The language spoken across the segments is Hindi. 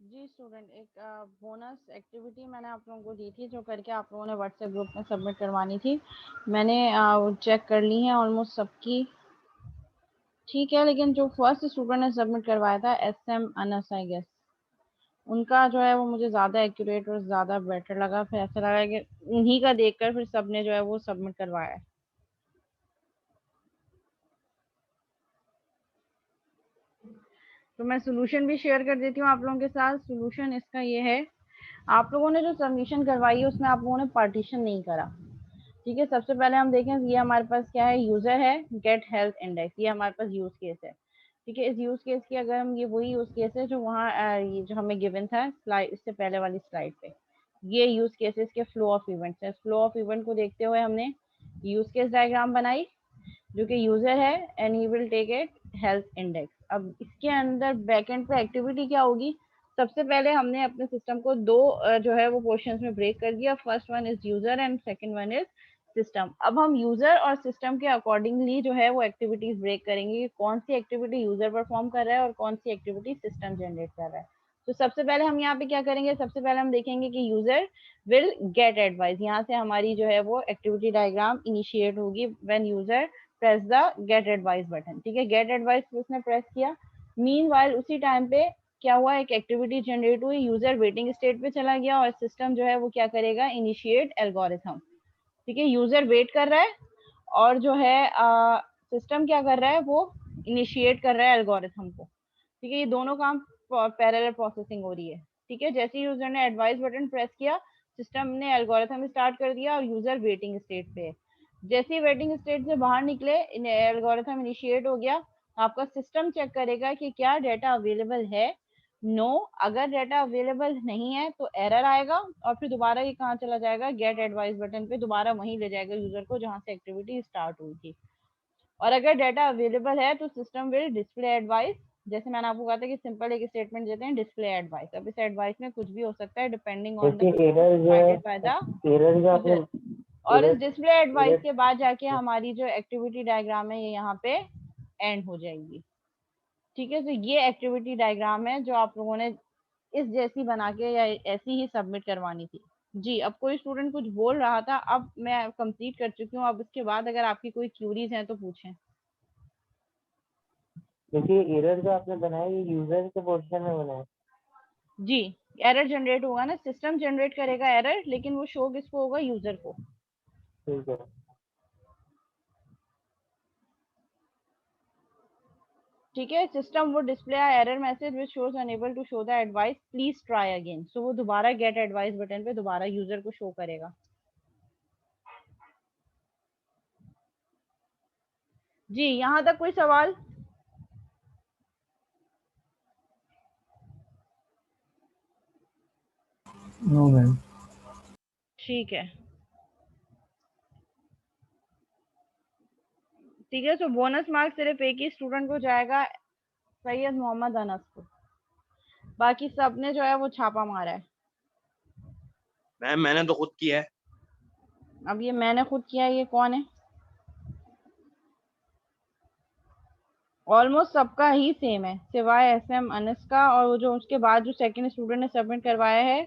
जी स्टूडेंट, एक बोनस एक्टिविटी मैंने आप लोगों को दी थी जो करके आप लोगों ने व्हाट्सएप ग्रुप में सबमिट करवानी थी। मैंने चेक कर ली है ऑलमोस्ट सबकी, ठीक है। लेकिन जो फर्स्ट स्टूडेंट ने सबमिट करवाया था SM अनस आई गेस, उनका जो है वो मुझे ज़्यादा एक्यूरेट और ज़्यादा बेटर लगा। फिर ऐसा लगा कि उन्हीं का देखकर फिर सबने जो है वो सबमिट करवाया है। तो मैं सोल्यूशन भी शेयर कर देती हूँ आप लोगों के साथ। सोल्यूशन इसका ये है, आप लोगों ने जो सबमिशन करवाई है उसमें आप लोगों ने पार्टीशन नहीं करा, ठीक है। सबसे पहले हम देखें, ये हमारे पास क्या है, यूजर है, गेट हेल्थ इंडेक्स, ये हमारे पास यूज केस है, ठीक है। इस यूज केस की अगर हम, ये वही यूज केस है जो वहाँ ये जो हमें गिवन था स्लाइड, इससे पहले वाली स्लाइड पे। ये यूज केसेस के फ्लो ऑफ इवेंट्स है। फ्लो ऑफ इवेंट को देखते हुए हमने यूज केस डायग्राम बनाई जो कि यूजर है and he will take it health index. अब इसके अंदर बैकएंड पे एक्टिविटी क्या होगी, सबसे पहले हमने अपने सिस्टम को दो जो है वो पोर्शंस में ब्रेक कर दिया। First one is user and second one is system. अब हम यूजर और सिस्टम के अकॉर्डिंगली जो है वो एक्टिविटीज ब्रेक करेंगे, कौन सी एक्टिविटी यूजर परफॉर्म कर रहा है और कौन सी एक्टिविटी सिस्टम जनरेट कर रहा है। तो सबसे पहले हम यहाँ पे क्या करेंगे, सबसे पहले हम देखेंगे कि यूजर विल गेट एडवाइस। यहाँ से हमारी जो है वो एक्टिविटी डायग्राम इनिशिएट होगी when user press the get advice button, ठीक है। गेट एडवाइस उसने प्रेस किया, मीनवाइल उसी टाइम पे क्या हुआ, एक एक्टिविटी जनरेट हुई, यूजर वेटिंग स्टेट पे चला गया और सिस्टम जो है वो क्या करेगा, इनिशिएट एल्गोरिथम, ठीक है। यूजर वेट कर रहा है और जो है सिस्टम क्या कर रहा है, वो इनिशिएट कर रहा है एल्गोरिथम को, ठीक है। ये दोनों काम पैरेलल प्रोसेसिंग हो रही है, ठीक है। जैसे ही यूजर ने एडवाइस बटन प्रेस किया, सिस्टम ने एल्गोरिथम स्टार्ट कर दिया और यूजर वेटिंग स्टेट पे है। जैसे ही वेटिंग स्टेट से बाहर निकले, एल्गोरिथम इनिशिएट हो गया, आपका सिस्टम चेक करेगा कि क्या डेटा अवेलेबल है। नो, अगर डेटा अवेलेबल नहीं है तो एरर आएगा और फिर दोबारा ये कहाँ चला जाएगा, गेट एडवाइस बटन पे दोबारा वहीं ले जाएगा यूजर को जहाँ से एक्टिविटी स्टार्ट हुई थी। और अगर डाटा अवेलेबल है तो सिस्टम विल डिस्प्ले एडवाइस। जैसे मैंने आपको कहा था कि सिंपल एक स्टेटमेंट देते हैं, डिस्प्ले एडवाइस। अब इस एडवाइस में कुछ भी हो सकता है डिपेंडिंग ऑन द जैसे एरर जो प्रोवाइडेड बाय द है, एरर जो आपने यूजर। और इस एरर डिस्प्ले एडवाइस एरर के बाद जाके हमारी जो एक्टिविटी डायग्राम है ये यहाँ पे एंड हो जाएगी, ठीक है। तो ये एक्टिविटी डायग्राम है जो आप लोगों ने इस जैसी बना के या ऐसी ही सबमिट करवानी थी। जी, अब कोई स्टूडेंट कुछ बोल रहा था, अब मैं कंप्लीट कर चुकी हूँ। अब इसके बाद अगर आपकी कोई क्यूरीज हैं तो पूछें। देखिए एरर जो आपने बनाया ये यूजर के पोर्शन में बनाया। जी, एरर जनरेट होगा ना, सिस्टम जनरेट करेगा एरर, लेकिन वो शो किसको होगा, यूजर को। ठीक है। ठीक है, सिस्टम वो display error message which shows enable to show the advice, please try again. So वो दोबारा गेट एडवाइस बटन पे दोबारा यूजर को शो करेगा। जी, यहाँ तक कोई सवाल? No ma'am. ठीक है, ठीक है। सो बोनस मार्क सिर्फ एक ही स्टूडेंट को जाएगा, सैयद मोहम्मद अनस को। बाकी सबने जो है वो छापा मारा है। मैम मैंने तो खुद किया है। अब ये मैंने खुद किया है, ये कौन है? ऑलमोस्ट सबका ही सेम है सिवाय SM अनस का, और वो जो उसके बाद जो सेकंड स्टूडेंट ने सबमिट करवाया है,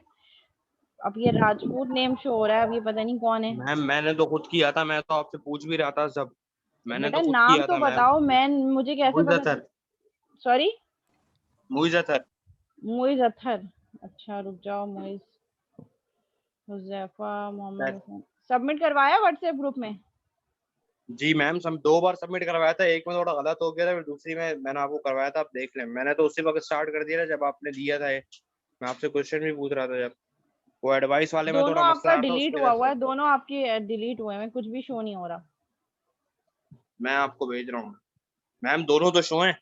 अब ये राजपूत नेम शो हो रहा है, अब ये पता नहीं कौन है। मैम मैंने तो खुद किया था, मैं तो आपसे पूछ भी रहा था सब। मैंने बेटा तो खुद नाम किया तो था मैम। बताओ, मैं मुझे कैसे मुइज पता चल। अतर। सॉरी, मुइज अतर। मुइज अत्थर। अच्छा रुक जाओ, मुइज, हुजैफा, मोहम्मद हसन। सबमिट करवाया व्हाट्सएप ग्रुप में? जी मैम, सब 2 बार सबमिट करवाया था, एक में थोड़ा गलत हो गया था, फिर दूसरी में मैंने आपको करवाया था, आप देख लें। मैंने तो उसी वक्त स्टार्ट कर दिया था जब आपने दिया था ये। मैं आपसे क्वेश्चन भी पूछ रहा था जब वो एडवाइस वाले में दोनों थोड़ा मसला आपका आ रहा था डिलीट उसकी हुआ वजह हुआ से। है, दोनों आपकी डिलीट हुए हैं, कुछ भी शो नहीं हो रहा। मैं आपको भेज रहा हूँ। मैम दोनों तो शो हैं।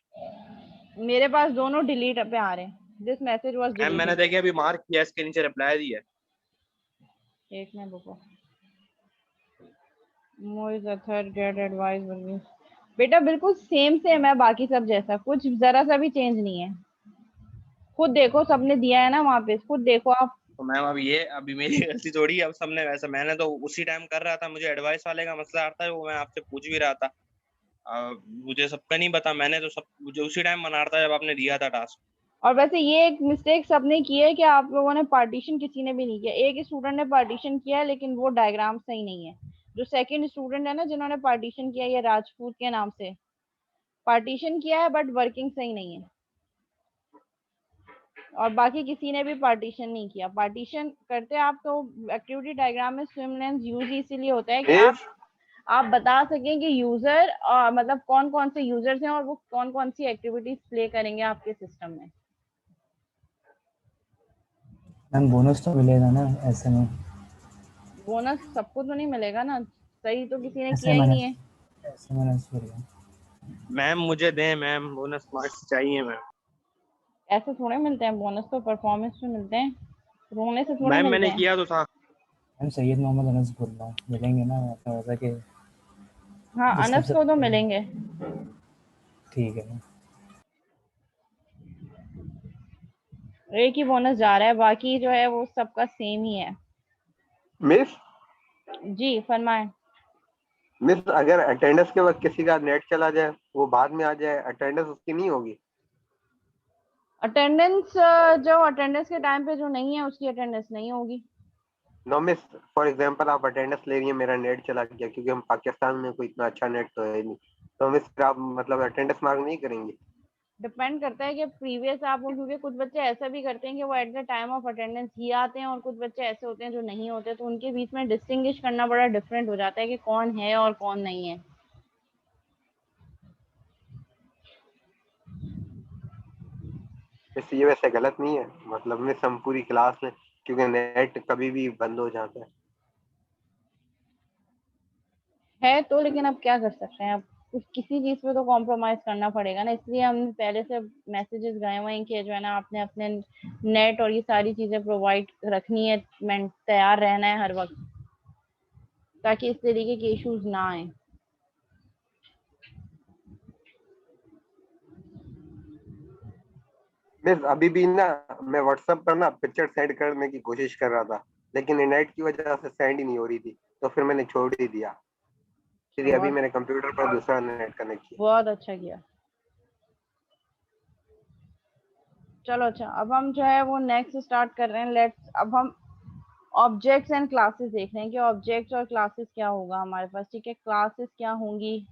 मेरे पास दोनों डिलीट पे आ रहे हैं, दिस मैसेज वाज मैम मैंने डिलीटेड। देखिए अभी मार्क किया, इसके नीचे रिप्लाई दिया है। एक मिनट रुको, मोइज अथर गेट एडवाइस। बेटा बिल्कुल सेम सेम है, बाकी सब जैसा, कुछ जरा सा भी चेंज नहीं है। खुद देखो, सबने दिया है ना वहाँ पे, खुद देखो आप। तो मैम अब ये अभी मेरी गलती थोड़ी है, अब सबने वैसा, मैंने तो उसी टाइम कर रहा था, मुझे एडवाइस वाले का मसला आता है वो मैं आपसे पूछ भी रहा था। मुझे सबका नहीं पता, मैंने तो सब मुझे उसी टाइम बना रहा था जब आपने दिया था टास्क। और वैसे ये एक मिस्टेक सबने की है कि आप लोगों ने पार्टीशन किसी ने भी नहीं किया। एक स्टूडेंट ने पार्टीशन किया है लेकिन वो डायग्राम सही नहीं है। जो सेकंड स्टूडेंट है ना जिन्होंने पार्टीशन किया, ये राजपूत के नाम से, पार्टीशन किया है बट वर्किंग सही नहीं है। और बाकी किसी ने भी पार्टीशन नहीं किया। पार्टीशन करते आप तो एक्टिविटी डायग्राम में स्विम लेंस यूज इसीलिए होता है कि मिस आप बता सकें कि यूजर मतलब कौन कौन से यूजर्स हैं और वो कौन कौन सी एक्टिविटीज प्ले करेंगे आपके सिस्टम में। मैम बोनस तो मिलेगा ना ऐसे में? बोनस सबको तो नहीं मिलेगा ना, सही तो किसी ने ऐसे किया ही मैंने नहीं है। ऐसे मैंने बोला। मैम मुझे दें मैम, बोनस मार्क्स चाहिए मैम। ऐसे थोड़े मिलते हैं बोनस, तो परफॉर्मेंस पे मिलते हैं, रोने से थोड़े मैम मिलते मैंने हैं। किया तो था। मैम सैयद मोहम्मद अनस बोल रहा हूँ, मिलेंगे ना ऐसा होता कि हाँ डिस्टर्ब अनस से? को तो मिलेंगे। ठीक है मैम। एक ही बोनस जा रहा है, बाकी जो है वो सबका सेम ही है। मिस जी फरमाएं। मिस अगर अटेंडेंस के वक्त किसी का नेट चला जाए, वो बाद में आ जाए, अटेंडेंस उसकी नहीं होगी? अटेंडेंस जो अटेंडेंस के टाइम पे जो नहीं है उसकी अटेंडेंस नहीं होगी। नो मिस, फॉर एग्जांपल आप अटेंडेंस ले रही है, मेरा नेट चला गया, क्योंकि हम पाकिस्तान में कोई इतना अच्छा नेट तो है नहीं, तो मिस फिर आप मतलब अटेंडेंस मार्क नहीं करेंगे? डिपेंड करता है कि प्रीवियस आप वो, क्योंकि कुछ बच्चे ऐसा भी करते हैं कि वो at the time of attendance ही आते हैं और कुछ बच्चे ऐसे होते हैं जो नहीं होते, तो उनके बीच में डिस्टिंग्विश करना बड़ा डिफरेंट हो जाता है कि कौन है और कौन नहीं है। मिस ये वैसे गलत नहीं है, मतलब मिस हम पूरी क्लास में, क्योंकि नेट कभी भी बंद हो जाता है तो लेकिन अब क्या कर सकते हैं, अब कुछ किसी चीज पे तो कॉम्प्रोमाइज करना पड़ेगा ना, इसलिए हमने पहले से मैसेजेस गए हुए हैं कि जो है ना आपने अपने नेट और ये सारी चीजें प्रोवाइड रखनी है, तैयार रहना है हर वक्त, ताकि इस तरीके के इश्यूज ना आए। मिस अभी भी ना, मैं व्हाट्सएप पर ना पिक्चर सेंड करने की कोशिश कर रहा था, लेकिन नेट की वजह से सेंड ही नहीं हो रही थी, तो फिर मैंने छोड़ ही दिया। फिर अभी बहुत मैंने कंप्यूटर पर दूसरा नेट कनेक्ट किया। बहुत अच्छा किया। चलो अच्छा, अब हम जो है वो नेक्स्ट स्टार्ट कर रहे हैं। लेट्स अब हम ऑब्जेक्ट्स एंड क्लासेस देख रहे हैं कि ऑब्जेक्ट्स और क्लासेस क्या होगा हमारे पास। ठीक है, क्लासेस क्या होंगी।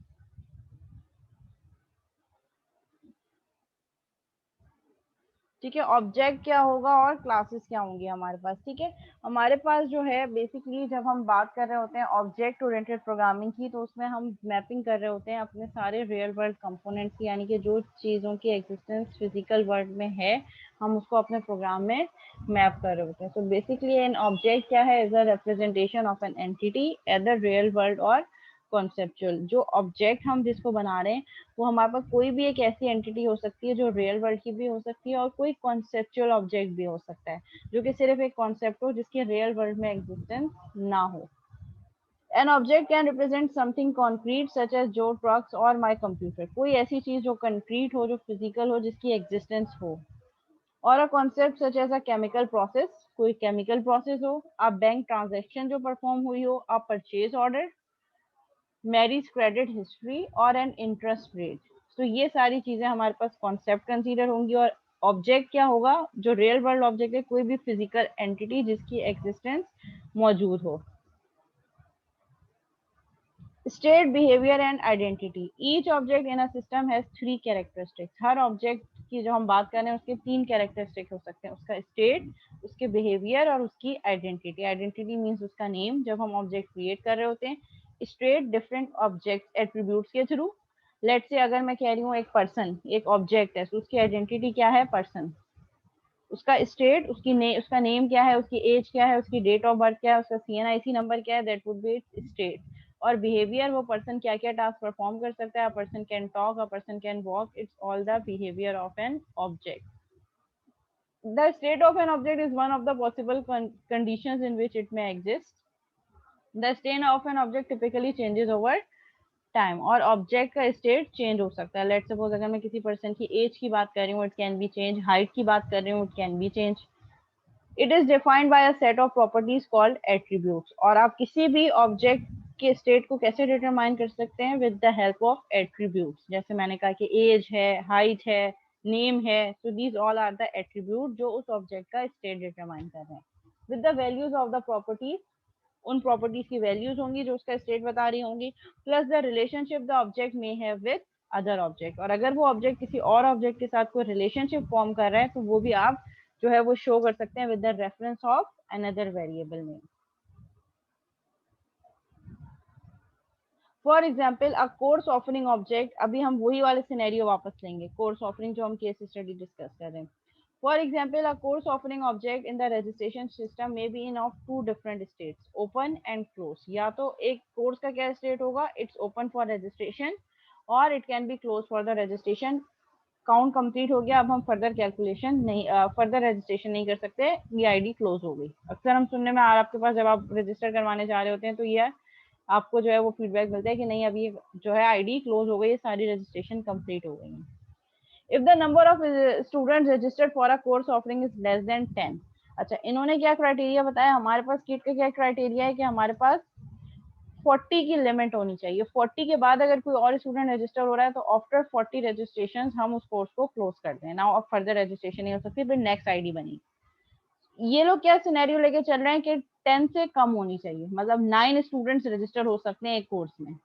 ठीक है, ऑब्जेक्ट क्या होगा और क्लासेस क्या होंगी हमारे पास। ठीक है, हमारे पास जो है बेसिकली जब हम बात कर रहे होते हैं ऑब्जेक्ट ओरिएंटेड प्रोग्रामिंग की, तो उसमें हम मैपिंग कर रहे होते हैं अपने सारे रियल वर्ल्ड कंपोनेंट्स की, यानी कि जो चीज़ों की एग्जिस्टेंस फिजिकल वर्ल्ड में है हम उसको अपने प्रोग्राम में मैप कर रहे होते हैं। सो बेसिकली एन ऑब्जेक्ट क्या है, is a representation of an entity either real world और कॉन्सेप्चुअल। जो ऑब्जेक्ट हम जिसको बना रहे हैं वो हमारे पास कोई भी एक ऐसी एंटिटी हो सकती है जो रियल वर्ल्ड की भी हो सकती है, और कोई कॉन्सेप्चुअल ऑब्जेक्ट भी हो सकता है जो कि सिर्फ एक कॉन्सेप्ट हो जिसकी रियल वर्ल्ड में एग्जिस्टेंस ना हो। An object can represent something concrete such as जो trucks और my computer, कोई ऐसी चीज जो कंक्रीट हो, जो फिजिकल हो, जिसकी एग्जिस्टेंस हो। और a concept such as a chemical process, कोई केमिकल प्रोसेस हो। अ बैंक ट्रांजेक्शन जो परफॉर्म हुई हो। A purchase order, marriage credit history और एन इंटरेस्ट रेट। तो ये सारी चीजें हमारे पास कॉन्सेप्ट कंसीडर होंगी। और ऑब्जेक्ट क्या होगा, जो रियल वर्ल्ड ऑब्जेक्ट है, कोई भी फिजिकल एंटिटी जिसकी एग्जिस्टेंस मौजूद हो। State, behaviour and identity, each object in a system has 3 characteristics. Her object की जो हम बात कर रहे हैं उसके 3 कैरेक्टरिस्टिक हो सकते हैं, उसका स्टेट, उसके बिहेवियर और उसकी आइडेंटिटी। आइडेंटिटी मीन्स उसका नेम, जब हम ऑब्जेक्ट क्रिएट कर रहे होते हैं। स्टेट, डिफरेंट ऑब्जेक्ट एट्रीब्यूट्स के थ्रू। लेट से अगर मैं कह रही हूँ एक पर्सन एक ऑब्जेक्ट है, तो उसकी आइडेंटिटी क्या है, पर्सन। उसका स्टेट, उसका नेम क्या है, उसकी एज क्या है, उसकी डेट ऑफ बर्थ क्या है, उसका सीएनआईसी नंबर क्या है, that would B it's state. और बिहेवियर, वो पर्सन क्या क्या टास्क परफॉर्म कर सकता है। A person can talk, a person can walk, it's all the behaviour of an object. The state of an object is one of the possible conditions in which it may exist. The state of an object typically changes over time, और ऑब्जेक्ट का स्टेट चेंज हो सकता है। लेट सपोज अगर मैं किसी पर्सन की एज की बात कर रही हूँ, it can be change. Height की बात कर रही हूँ, it can be change. It is defined by a set of properties called attributes. और आप किसी भी ऑब्जेक्ट के स्टेट को कैसे डिटरमाइन कर सकते हैं, with the help of attributes. जैसे मैंने कहा कि एज है, हाइट है, नेम है, so these all are the attribute जो उस ऑब्जेक्ट का स्टेट डिटरमाइन कर रहे हैं. With the values of the properties, उन प्रॉपर्टीज की वैल्यूज होंगी जो उसका स्टेट बता रही होंगी, plus the relationship the object में है विद अदर ऑब्जेक्ट. और अगर वो ऑब्जेक्ट किसी और ऑब्जेक्ट के साथ कोई रिलेशनशिप फॉर्म कर रहा है तो वो भी आप जो है वो शो कर सकते हैं with the reference of another variable name. For example a course offering object, अभी हम वही वाले सिनेरियो वापस लेंगे, कोर्स ऑफरिंग जो हम केस स्टडी डिस्कस कर रहे हैं. For example, a course offering object in the registration system may be in of two different states, open and close. या तो एक कोर्स का क्या स्टेट होगा, इट्स ओपन फॉर रजिस्ट्रेशन, और it can be close for the registration. Count complete हो गया, अब हम फर्दर कैलकुलेशन नहीं, फर्दर रजिस्ट्रेशन नहीं कर सकते, ये आईडी क्लोज हो गई. अक्सर हम सुनने में आपके पास जब आप रजिस्टर करवाने जा रहे होते हैं तो ये आपको जो है वो फीडबैक मिलता है कि नहीं अभी जो है आईडी क्लोज हो गई है, सारी रजिस्ट्रेशन कंप्लीट हो गई है. If the number of students registered for a course offering is less than 10. अच्छा, इन्होंने क्या क्राइटेरिया बताया, हमारे पास किट का क्या क्राइटेरिया है कि हमारे पास 40 की लिमिट होनी चाहिए. 40 के बाद अगर कोई और स्टूडेंट रजिस्टर हो रहा है तो आफ्टर 40 रजिस्ट्रेशन हम उस कोर्स को क्लोज करते हैं. नाउ अब फर्दर रजिस्ट्रेशन नहीं हो सकती, फिर नेक्स्ट आईडी बनी. ये लोग क्या सिनेरियो लेके चल रहे हैं कि 10 से कम होनी चाहिए, मतलब 9 स्टूडेंट्स रजिस्टर हो सकते हैं एक कोर्स में.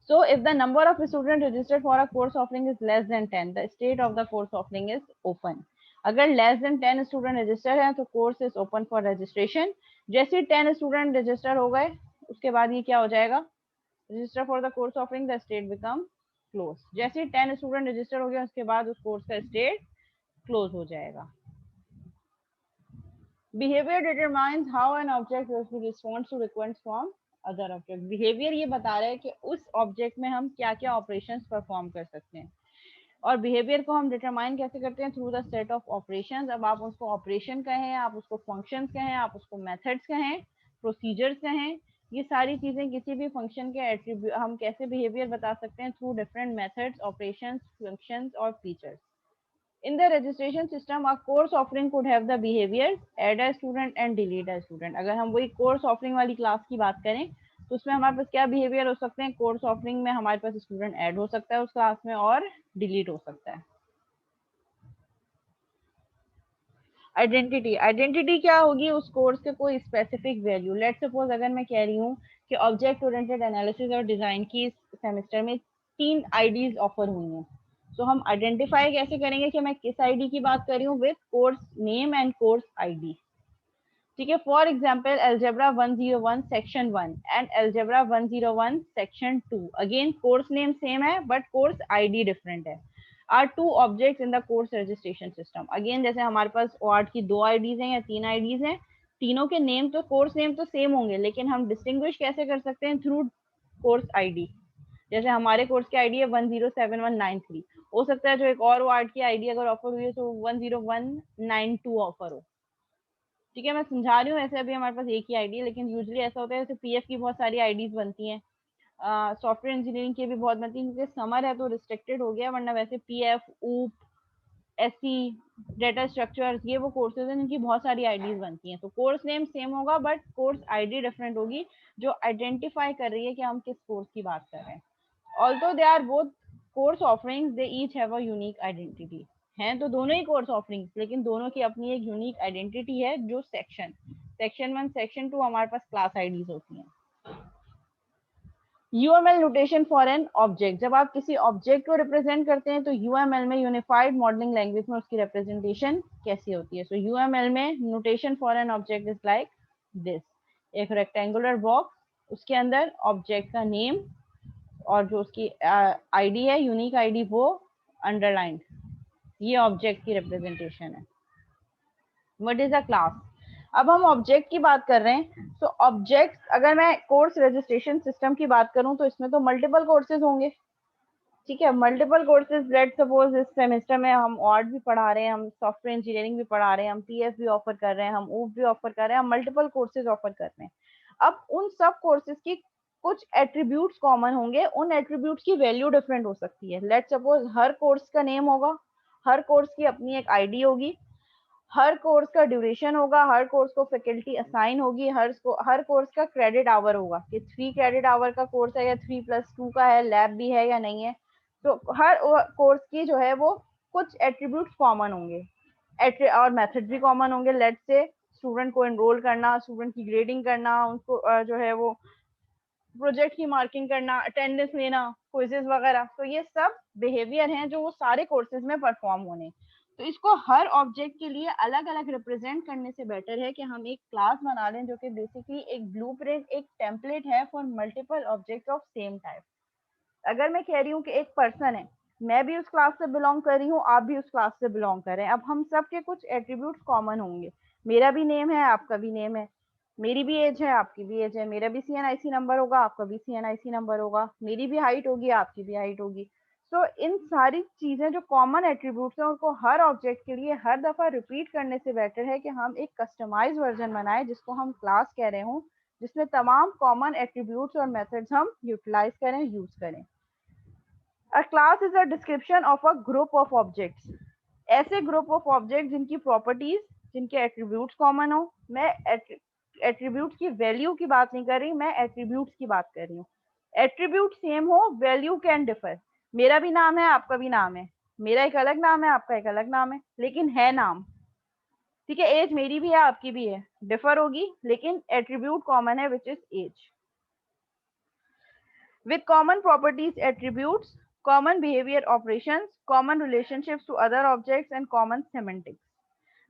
So if the number of students registered for a course offering is less than 10, the state of the course offering is open. अगर less than 10 student register हैं तो course is open for registration. जैसे 10 student register हो गए उसके बाद ये क्या हो जाएगा, register for the course offering, the state become closed. जैसे 10 student register हो गए उसके बाद उस course का state close हो जाएगा. Behavior determines how an object will respond to requests from other object. Behaviour ये बता रहा है कि उस ऑब्जेक्ट में हम क्या क्या ऑपरेशंस परफॉर्म कर सकते हैं. और बिहेवियर को हम डिटरमाइन कैसे करते हैं, through the set of operations. अब आप उसको ऑपरेशन कहें, आप उसको फंक्शंस कहें, आप उसको मेथड्स कहें, प्रोसीजर्स कहें, ये सारी चीजें किसी भी फंक्शन के एट्रीब्यूट हम कैसे बिहेवियर बता सकते हैं through different methods, operations, functions और features. In the registration system, a course offering could have the behavior add a student and delete a student. अगर हम वही course offering वाली क्लास की बात करें तो उसमें हमारे पास क्या बिहेवियर हो सकते हैं, कोर्स ऑफरिंग में हमारे पास स्टूडेंट ऐड हो सकता है उस क्लास में और डिलीट हो सकता है. आइडेंटिटी, आइडेंटिटी क्या होगी, उस कोर्स के कोई स्पेसिफिक वैल्यू. लेट्स सपोज अगर मैं कह रही हूँ कि ऑब्जेक्ट ओरिएंटेड एनालिसिस और डिजाइन की इस सेमेस्टर में 3 आईडीज ऑफर हुई हैं. तो हम आइडेंटिफाई कैसे करेंगे कि मैं किस आईडी की बात कर रही हूँ, with course name and course ID. ठीक है. For example algebra 101 section 1 and algebra 101 section 2. Again course name same है बट कोर्स आईडी डिफरेंट है. Are 2 objects in the course registration system. Again जैसे हमारे पास OART की 2 आईडीज हैं या 3 आईडीज हैं, तीनों के नेम तो कोर्स नेम तो सेम होंगे लेकिन हम डिस्टिंग्विश कैसे कर सकते हैं, थ्रू कोर्स आईडी. जैसे हमारे कोर्स की आईडी है 107193, हो सकता है जो एक और OART की आईडी अगर ऑफर हुई है तो 10192 ऑफर हो. ठीक है, मैं समझा रही हूँ. ऐसे अभी हमारे पास एक ही आईडी है लेकिन यूजुअली ऐसा होता है जैसे पीएफ की बहुत सारी आईडीज बनती हैं, सॉफ्टवेयर इंजीनियरिंग की भी बहुत बनती है. क्योंकि समर है तो रिस्ट्रिक्टेड हो गया, वरना वैसे पीएफ, ऊप, एससी, डेटा स्ट्रक्चर, ये वो कोर्सेज हैं जिनकी बहुत सारी आईडीज बनती हैं. तो कोर्स नेम सेम होगा बट कोर्स आईडी डिफरेंट होगी जो आइडेंटिफाई कर रही है कि हम किस कोर्स की बात कर रहे हैं. Although they are both course offerings, they each have a unique identity. हैं तो दोनों ही कोर्स ऑफरिंग्स लेकिन दोनों की अपनी एक यूनिक आइडेंटिटी है जो सेक्शन 1, सेक्शन 2 हमारे पास क्लास आईडीज होती हैं. UML notation for an object. जब आप किसी ऑब्जेक्ट को रिप्रेजेंट करते हैं तो यूएमएल में, यूनिफाइड मॉडलिंग लैंग्वेज में उसकी रिप्रेजेंटेशन कैसी होती है. सो यूएमएल में notation for an object is like this. एक रेक्टेंगुलर बॉक्स, उसके अंदर ऑब्जेक्ट का नेम और जो उसकी आईडी है, यूनिक आईडी, वो अंडरलाइंड. ये ऑब्जेक्ट की रिप्रेजेंटेशन है. What is a class. अब हम ऑब्जेक्ट की बात कर रहे हैं तो ऑब्जेक्ट, अगर मैं कोर्स रजिस्ट्रेशन सिस्टम की बात करूं तो इसमें तो मल्टीपल कोर्सेज होंगे. ठीक है, मल्टीपल कोर्सेज. लेट्स सपोज इस सेमेस्टर में हम OART भी पढ़ा रहे हैं, हम सॉफ्टवेयर इंजीनियरिंग भी पढ़ा रहे हैं, हम पीएफ भी ऑफर कर रहे हैं, हम ऊप भी ऑफर कर रहे हैं, हम मल्टीपल कोर्सेज ऑफर कर रहे हैं. अब उन सब कोर्सेज की कुछ एट्रीब्यूट्स कॉमन होंगे, उन एट्रीब्यूट्स की वैल्यू डिफरेंट हो सकती है. लेट्स सपोज हर कोर्स का नेम होगा, हर कोर्स की अपनी एक आईडी होगी, हर कोर्स का ड्यूरेशन होगा, हर कोर्स को फैकल्टी असाइन होगी, हर कोर्स का क्रेडिट आवर होगा कि 3 क्रेडिट आवर का कोर्स है या 3+2 का है, लैब भी है या नहीं है. तो हर कोर्स की जो है वो कुछ एट्रीब्यूट्स कॉमन होंगे और मेथड भी कॉमन होंगे। लेट्स से स्टूडेंट को एनरोल करना, स्टूडेंट की ग्रेडिंग करना, उनको जो है वो प्रोजेक्ट की मार्किंग करना, अटेंडेंस लेना, क्विजेस वगैरह। तो ये सब बिहेवियर हैं जो वो सारे कोर्सेज में परफॉर्म होने। तो इसको हर ऑब्जेक्ट के लिए अलग अलग रिप्रेजेंट करने से बेटर है कि हम एक क्लास बना लें जो कि बेसिकली एक ब्लूप्रिंट, एक टेम्पलेट है for multiple object of same type. अगर मैं कह रही हूँ कि एक पर्सन है, मैं भी उस क्लास से बिलोंग कर रही हूँ, आप भी उस क्लास से बिलोंग कर रहे हैं, अब हम सब के कुछ एट्रीब्यूट्स कॉमन होंगे। मेरा भी नेम है, आपका भी नेम है, मेरी भी एज है, आपकी भी एज है, मेरा भी CNIC नंबर होगा, आपका भी CNIC नंबर होगा, मेरी भी हाइट होगी, आपकी भी हाइट होगी। तो इन सारी चीजें जो कॉमन एट्रीब्यूट्स हैं उनको हर ऑब्जेक्ट के लिए हर दफा रिपीट करने से बेटर है कि हम एक कस्टमाइज वर्जन बनाएं जिसको हम क्लास कह रहे हों, जिसमें तमाम कॉमन एट्रीब्यूट्स और मेथड्स हम यूटिलाइज करें, यूज करें। A class is a description of a group of objects. ऐसे ग्रुप ऑफ ऑब्जेक्ट जिनकी प्रॉपर्टीज, जिनके एट्रीब्यूट्स कॉमन हो। मैं एट्रीब्यूट्स की वैल्यू की बात नहीं कर रही, मैं एट्रीब्यूट्स की बात कर रही हूँ। एट्रीब्यूट सेम हो, वैल्यू कैन डिफर। मेरा भी नाम है, आपका भी नाम है, मेरा एक अलग नाम है, आपका एक अलग नाम है, लेकिन है नाम। ठीक है, एज मेरी भी है, आपकी भी है, डिफर होगी, लेकिन एट्रीब्यूट कॉमन है, which is age. With common properties, attributes, common behavior operations, common relationships to other objects and common semantics.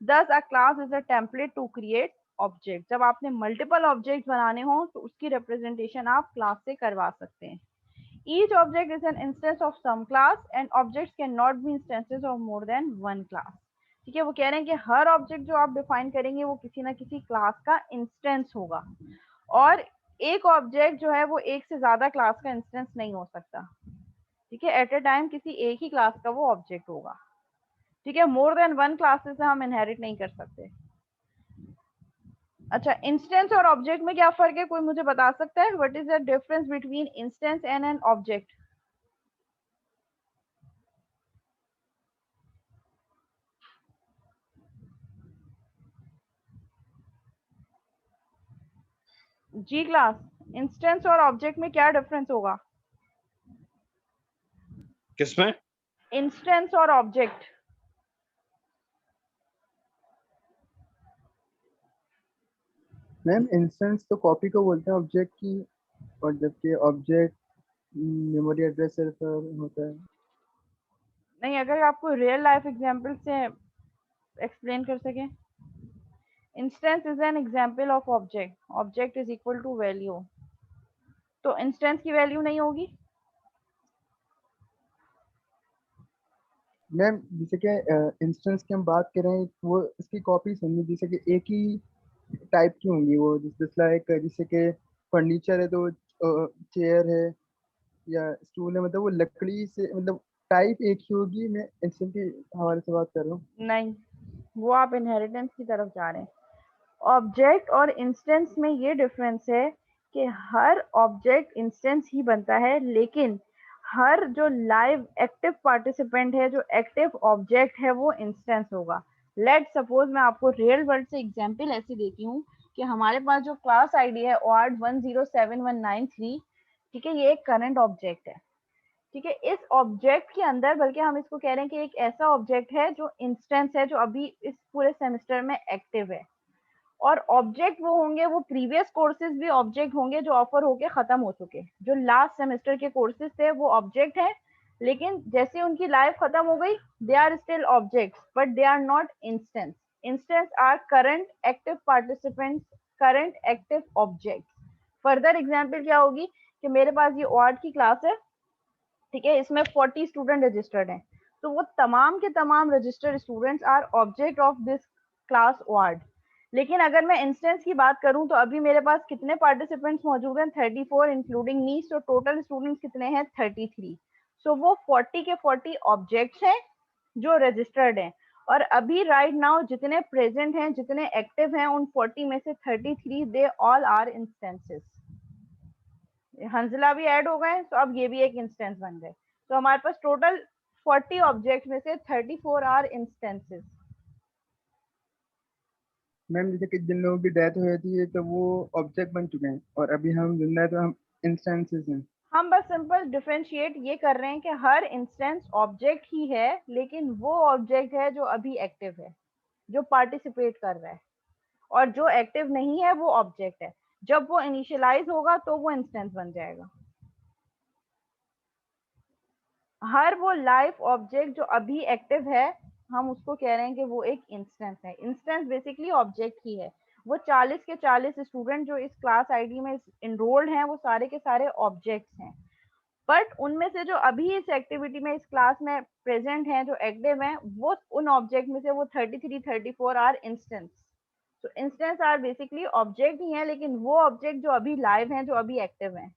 Thus, a class is a template to create objects. जब आपने multiple objects बनाने हो तो उसकी representation आप class से करवा सकते हैं। Each object is an instance of some class and objects cannot be instances of more than one class. ठीक है, वो कह रहे हैं कि हर ऑब्जेक्ट जो आप डिफाइन करेंगे वो किसी ना किसी क्लास का इंस्टेंस होगा, और एक ऑब्जेक्ट जो है वो एक से ज्यादा क्लास का इंस्टेंस नहीं हो सकता। ठीक है, एट ए टाइम किसी एक ही क्लास का वो ऑब्जेक्ट होगा। ठीक है, मोर देन वन क्लासेस से हम इनहेरिट नहीं कर सकते। अच्छा, इंस्टेंस और ऑब्जेक्ट में क्या फर्क है, कोई मुझे बता सकता है? What is the difference between instance and an object? जी क्लास, इंस्टेंस और ऑब्जेक्ट में क्या डिफरेंस होगा? किसमें? इंस्टेंस और ऑब्जेक्ट। मैम इंस्टेंस तो कॉपी को बोलते हैं ऑब्जेक्ट की, और जबकि ऑब्जेक्ट मेमोरी एड्रेस पर होता है। नहीं, अगर आपको रियल लाइफ एग्जांपल से एक्सप्लेन कर सकें। Instance is an example of object, object is equal to value, तो इंस्टेंस की वैल्यू नहीं होगी। मैम जैसे कि इंस्टेंस की हम बात करें वो इसकी कॉपीज होंगी, जैसे कि एक ही टाइप की होंगी वो, लाइक जैसे कि फर्नीचर है तो चेयर है या स्टूल है, मतलब वो लकड़ी से, मतलब टाइप एक ही होगी। मैं इंस्टेंस के हवाले से बात कर रहा हूँ। नहीं, वो आप इनहेरिटेंस की तरफ जा रहे हैं। ऑब्जेक्ट और इंस्टेंस में ये डिफरेंस है कि हर ऑब्जेक्ट इंस्टेंस ही बनता है, लेकिन हर जो लाइव एक्टिव पार्टिसिपेंट है, जो एक्टिव ऑब्जेक्ट है, वो इंस्टेंस होगा। लेट सपोज मैं आपको रियल वर्ल्ड से एग्जांपल ऐसे देती हूँ कि हमारे पास जो क्लास आईडी है OARD 107193, ठीक है, ये एक करंट ऑब्जेक्ट है। ठीक है, इस ऑब्जेक्ट के अंदर, बल्कि हम इसको कह रहे हैं कि एक ऐसा ऑब्जेक्ट है जो इंस्टेंस है, जो अभी इस पूरे सेमेस्टर में एक्टिव है। और ऑब्जेक्ट वो होंगे, वो प्रीवियस कोर्सेज भी ऑब्जेक्ट होंगे जो ऑफर होके खत्म हो चुके, जो लास्ट सेमेस्टर के कोर्सेज थे वो ऑब्जेक्ट हैं, लेकिन जैसे उनकी लाइफ खत्म हो गई, they are still objects but they are not instance. Instance are current active participants, current active object. Further example क्या होगी कि मेरे पास ये OARD की क्लास है, ठीक है, इसमें 40 स्टूडेंट रजिस्टर्ड हैं, तो वो तमाम के तमाम registered students are object of this class OARD। लेकिन अगर मैं इंस्टेंस की बात करूं तो अभी मेरे पास कितने पार्टिसिपेंट्स मौजूद हैं? 34 including me, so total students कितने हैं? 33। सो वो 40 के 40 ऑब्जेक्ट्स हैं जो रजिस्टर्ड हैं, और अभी राइट नाउ जितने प्रेजेंट हैं, जितने एक्टिव हैं, उन 40 में से 33 they all are instances. Hanzala भी ऐड हो गए, तो अब ये भी एक इंस्टेंस बन गए। तो हमारे पास टोटल 40 ऑब्जेक्ट में से 34 आर इंस्टेंसेस। मैम जैसे कि जिन लोगों की डेथ हो जाती है तो वो ऑब्जेक्ट बन चुके हैं, और अभी हम जिंदा है तो हम इंस्टेंसेस हैं। हम बस सिंपल डिफरेंशिएट ये कर रहे हैं कि हर इंस्टेंस ऑब्जेक्ट ही है, लेकिन वो ऑब्जेक्ट है जो अभी एक्टिव है, जो पार्टिसिपेट कर रहा है, और जो एक्टिव नहीं है वो ऑब्जेक्ट है। जब वो इनिशियलाइज होगा तो वो इंस्टेंस बन जाएगा। हर वो लाइव ऑब्जेक्ट जो अभी एक्टिव है, हम उसको कह रहे हैं कि वो एक इंस्टेंस है। इंस्टेंस बेसिकली ऑब्जेक्ट ही है। वो 40 के 40 स्टूडेंट जो इस क्लास आईडी में इनरोल्ड हैं, वो सारे के सारे ऑब्जेक्ट्स हैं। बट उनमें से जो अभी इस एक्टिविटी में इस क्लास में प्रेजेंट हैं, जो एक्टिव हैं, वो उन ऑब्जेक्ट में से वो 33 34 आर इंस्टेंस। तो इंस्टेंस आर बेसिकली ऑब्जेक्ट ही है, लेकिन वो ऑब्जेक्ट जो अभी लाइव हैं, जो अभी एक्टिव हैं।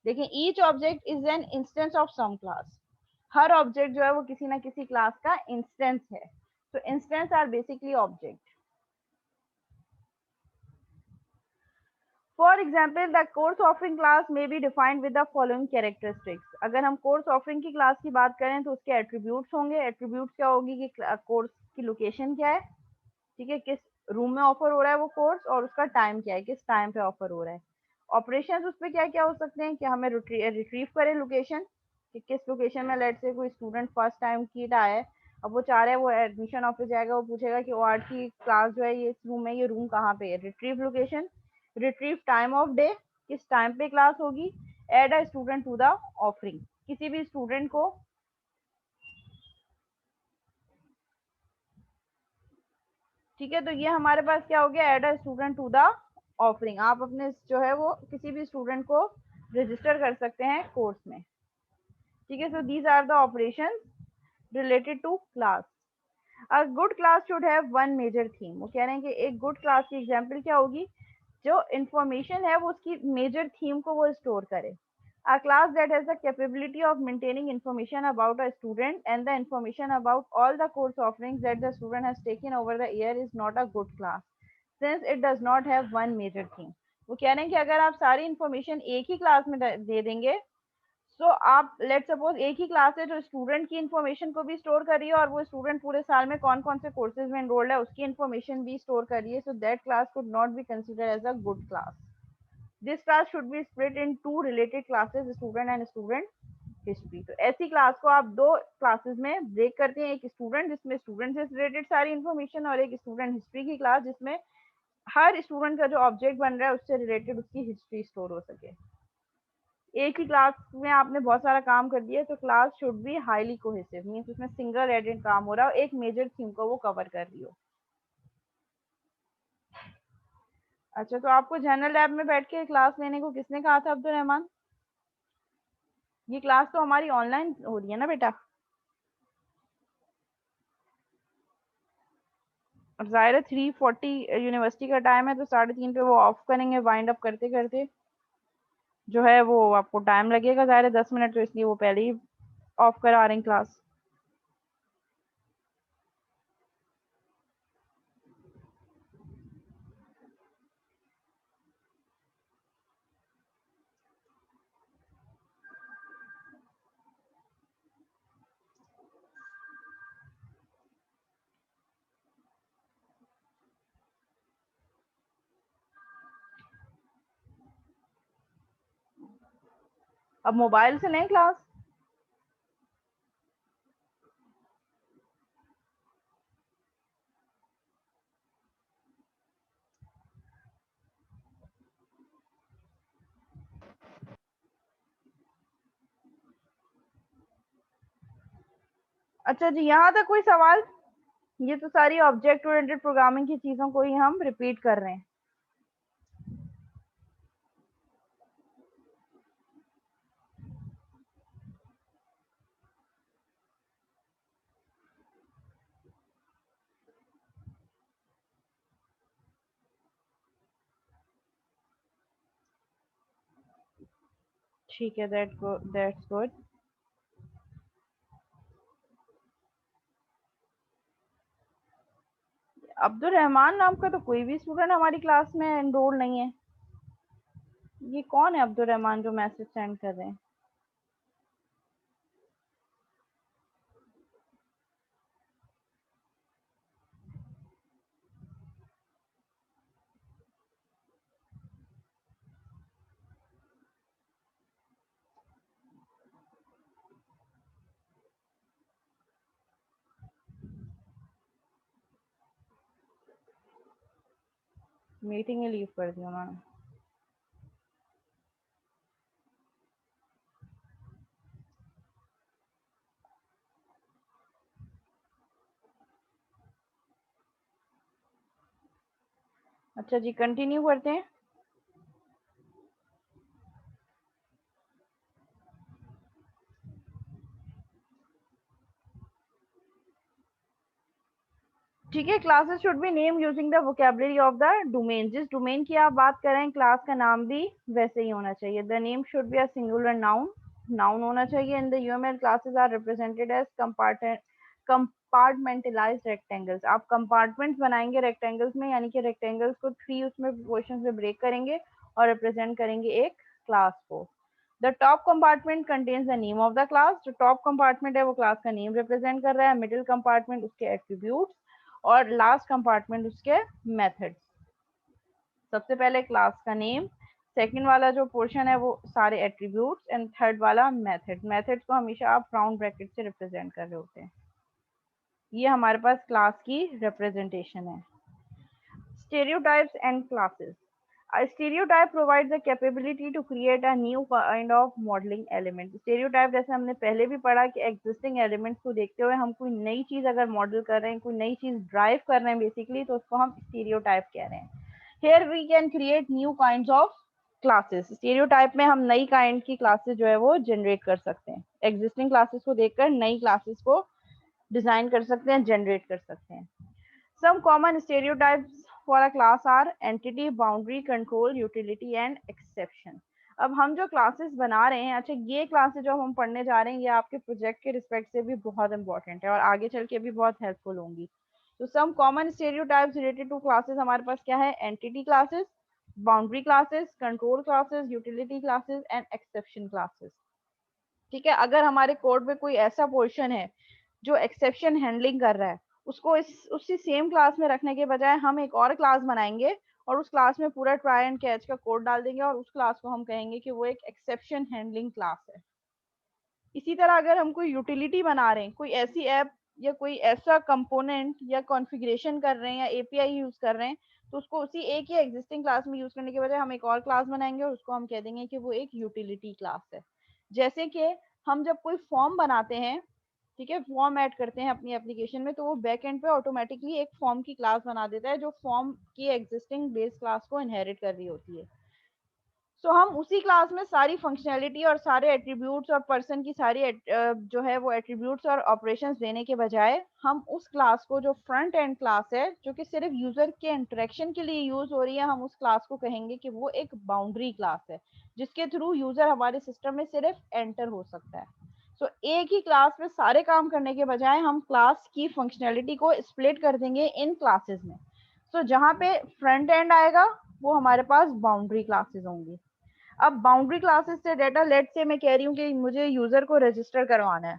देखिए, each object is an instance of some class. हर ऑब्जेक्ट जो है वो किसी ना किसी क्लास का इंस्टेंस है। तो instance are basically object. For example, the course offering class may be defined with the following characteristics. अगर हम course offering की क्लास की बात करें तो उसके attributes होंगे। attributes क्या होगी कि कोर्स की लोकेशन क्या है, ठीक है, किस रूम में ऑफर हो रहा है वो कोर्स, और उसका टाइम क्या है, किस टाइम पे ऑफर हो रहा है। ऑपरेशंस उस पर क्या क्या हो सकते हैं कि हमें रिट्रीव करें लोकेशन, कि किस लोकेशन में लेट से कोई स्टूडेंट फर्स्ट टाइम की आया है, अब वो चाह रहा है वो एडमिशन ऑफिस जाएगा, वो पूछेगा कि ORT की क्लास जो है ये इस रूम में, ये रूम कहाँ पे है। Retrieve location, retrieve time of day, किस टाइम पे क्लास होगी। Add a student to the offering, किसी भी स्टूडेंट को, ठीक है। तो ये हमारे पास क्या हो गया, add a student to the offering. आप अपने जो है वो किसी भी स्टूडेंट को रजिस्टर कर सकते हैं कोर्स में, ठीक है। So these are the operation related to class. A good class should have one major theme. वो कह रहे हैं कि एक गुड क्लास की एग्जांपल क्या होगी, जो इंफॉर्मेशन है वो उसकी मेजर थीम को वो स्टोर करे। A class that has the capability of maintaining information about a student and the information about all the course offerings that the student has taken over the year is not a good class since it does not have one major theme. वो कह रहे हैं कि अगर आप सारी इंफॉर्मेशन एक ही क्लास में दे देंगे, सो आप लेट सपोज एक ही क्लास है जो स्टूडेंट की इंफॉर्मेशन को भी स्टोर कर रही है, और वो स्टूडेंट पूरे साल में कौन कौन से कोर्सेज में एनरोल्ड है उसकी इंफॉर्मेशन भी स्टोर कर रही है, so that class could not be consider as a good class. This class should be split into related classes, student and student history. तो ऐसी क्लास को आप दो क्लासेस में ब्रेक करते हैं, एक स्टूडेंट जिसमें स्टूडेंट से रिलेटेड सारी इंफॉर्मेशन, और एक स्टूडेंट हिस्ट्री की क्लास जिसमें हर स्टूडेंट का जो ऑब्जेक्ट बन रहा है उससे रिलेटेड उसकी हिस्ट्री स्टोर हो सके। एक ही क्लास में आपने बहुत सारा काम कर दिया, तो class should be highly cohesive, means उसमें सिंगल हेडेड काम हो रहा हो, एक मेजर थीम को वो कवर कर रही हो। अच्छा, तो आपको जनरल लैब में बैठ के क्लास लेने को किसने कहा था, अब्दुल रहमान? ये क्लास तो हमारी ऑनलाइन हो रही है ना बेटा, और जाहिर है 3:40 यूनिवर्सिटी का टाइम है, तो 3:30 पे वो ऑफ करेंगे, वाइंड अप करते करते जो है वो आपको टाइम लगेगा, जाहिर है 10 मिनट, तो इसलिए वो पहले ही ऑफ करा रहे हैं क्लास। अब मोबाइल से लें क्लास? अच्छा जी, यहाँ तक कोई सवाल? ये तो सारी ऑब्जेक्ट ओरिएंटेड प्रोग्रामिंग की चीजों को ही हम रिपीट कर रहे हैं। ठीक है, दैट्स गुड। अब्दुल रहमान नाम का तो कोई भी स्टूडेंट हमारी क्लास में एनरोल नहीं है। ये कौन है अब्दुल रहमान जो मैसेज सेंड कर रहे हैं? मीटिंग ही लीव कर दी उन्होंने। अच्छा जी, कंटिन्यू करते हैं। ठीक है, classes should be name using the vocabulary of the domain. जिस डोमेन की आप बात कर रहे हैं, क्लास का नाम भी वैसे ही होना चाहिए। The name should be a singular noun, noun होना चाहिए। In the UML classes are represented as compartmentalized rectangles. आप कंपार्टमेंट्स बनाएंगे रेक्टेंगल्स में, यानी कि रेक्टेंगल्स को 3 उसमें पोर्शंस में ब्रेक करेंगे और रिप्रेजेंट करेंगे एक क्लास को। The top compartment contains the name of the class. जो टॉप कंपार्टमेंट है वो क्लास का नेम रिप्रेजेंट कर रहा है, मिडिल कंपार्टमेंट उसके एट्रीब्यूट्स, और लास्ट कंपार्टमेंट उसके मेथड्स। सबसे पहले क्लास का नेम, सेकंड वाला जो पोर्शन है वो सारे एट्रीब्यूट्स, एंड थर्ड वाला मेथड। मेथड्स को हमेशा आप राउंड ब्रैकेट से रिप्रेजेंट कर रहे होते हैं। ये हमारे पास क्लास की रिप्रेजेंटेशन है। Stereotypes and classes. A stereotype provides the capability to create a new kind of modeling element. Stereotype जैसे हमने पहले भी पढ़ा कि existing elements को देखते हुए हम कोई नई चीज अगर मॉडल कर रहे हैं, कोई नई चीज ड्राइव कर रहे हैं बेसिकली, तो उसको हम stereotype कह रहे हैं। Here we can create new kinds of classes. Stereotype में हम नई kind की classes जो है वो generate कर सकते हैं। Existing classes को देखकर नई classes को डिजाइन कर सकते हैं, generate कर सकते हैं। Some common stereotypes for a class are entity, boundary, control, utility and exception. अब हम जो क्लासेस बना रहे हैं, अच्छा ये क्लासेस जो हम पढ़ने जा रहे हैं, ये आपके प्रोजेक्ट के रिस्पेक्ट से भी बहुत इंपॉर्टेंट है और आगे चल के भी बहुत हेल्पफुल होंगी। तो some common stereotypes related to classes हमारे पास क्या है? Entity classes, boundary classes, control classes, utility classes and exception classes. ठीक है, अगर हमारे कोड में कोई ऐसा पोर्शन है जो एक्सेप्शन हैंडलिंग कर रहा है, उसको उसी सेम क्लास में रखने के बजाय हम एक और क्लास बनाएंगे और उस क्लास में पूरा ट्राई एंड कैच का कोड डाल देंगे और उस क्लास को हम कहेंगे कि वो एक एक्सेप्शन हैंडलिंग क्लास है। इसी तरह अगर हम कोई यूटिलिटी बना रहे हैं, कोई ऐसी ऐप या कोई ऐसा कंपोनेंट या कॉन्फ़िगरेशन कर रहे हैं या एपीआई यूज कर रहे हैं, तो उसको उसी एक ही एग्जिस्टिंग क्लास में यूज करने के बजाय हम एक और क्लास बनाएंगे और उसको हम कह देंगे कि वो एक यूटिलिटी क्लास है। जैसे कि हम जब कोई फॉर्म बनाते हैं, ठीक है, फॉर्म ऐड करते हैं अपनी एप्लीकेशन में, तो वो बैक एंड पे ऑटोमेटिकली एक फॉर्म की क्लास बना देता है जो फॉर्म की एग्जिस्टिंग बेस क्लास को इनहेरिट कर रही होती है। सो हम उसी क्लास में सारी फंक्शनैलिटी और सारे एट्रीब्यूट्स और पर्सन की सारी जो है वो एट्रीब्यूट्स और ऑपरेशंस देने के बजाय हम उस क्लास को, जो फ्रंट एंड क्लास है जो कि सिर्फ यूजर के इंटरेक्शन के लिए यूज हो रही है, हम उस क्लास को कहेंगे कि वो एक बाउंड्री क्लास है जिसके थ्रू यूजर हमारे सिस्टम में सिर्फ एंटर हो सकता है। सो एक ही क्लास में सारे काम करने के बजाय हम क्लास की फंक्शनैलिटी को स्प्लिट कर देंगे इन क्लासेस में। सो जहाँ पे फ्रंट एंड आएगा वो हमारे पास बाउंड्री क्लासेस होंगी। अब बाउंड्री क्लासेस से डेटा, लेट से मैं कह रही हूँ कि मुझे यूजर को रजिस्टर करवाना है,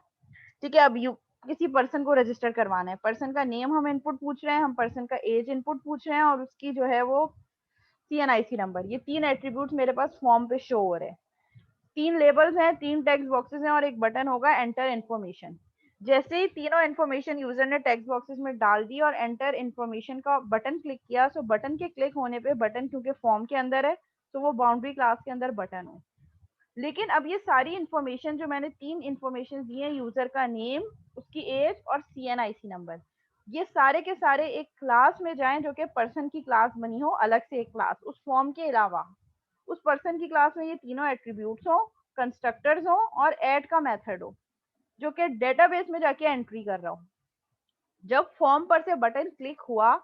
ठीक है, अब किसी पर्सन को रजिस्टर करवाना है, पर्सन का नेम हम इनपुट पूछ रहे हैं, हम पर्सन का एज इनपुट पूछ रहे हैं और उसकी जो है वो सीएनआईसी नंबर। ये 3 एट्रीब्यूट्स मेरे पास फॉर्म पे शो हो रहे हैं। 3 लेबल्स हैं, 3 टेक्स्ट बॉक्सेस हैं और एक बटन होगा एंटर इन्फॉर्मेशन। जैसे ही तीनों इन्फॉर्मेशन यूजर ने टेक्स्ट बॉक्सेस में डाल दी और एंटर इन्फॉर्मेशन का बटन क्लिक किया, सो बटन के क्लिक होने पे, बटन क्योंकि फॉर्म के अंदर है तो वो बाउंड्री क्लास के अंदर बटन हो। लेकिन अब ये सारी इन्फॉर्मेशन जो मैंने 3 इन्फॉर्मेशन दी है, यूजर का नेम, उसकी एज और सीएनआईसी नंबर, ये सारे के सारे एक क्लास में जाएं जो कि पर्सन की क्लास बनी हो, अलग से एक क्लास उस फॉर्म के अलावा। उस पर्सन की क्लास में ये तीनों एट्रीब्यूट्स हो, कंस्ट्रक्टर्स हो और ऐड का मेथड हो जो कि डेटाबेस में जाके एंट्री कर रहा हो। जब फॉर्म पर से बटन क्लिक हुआ,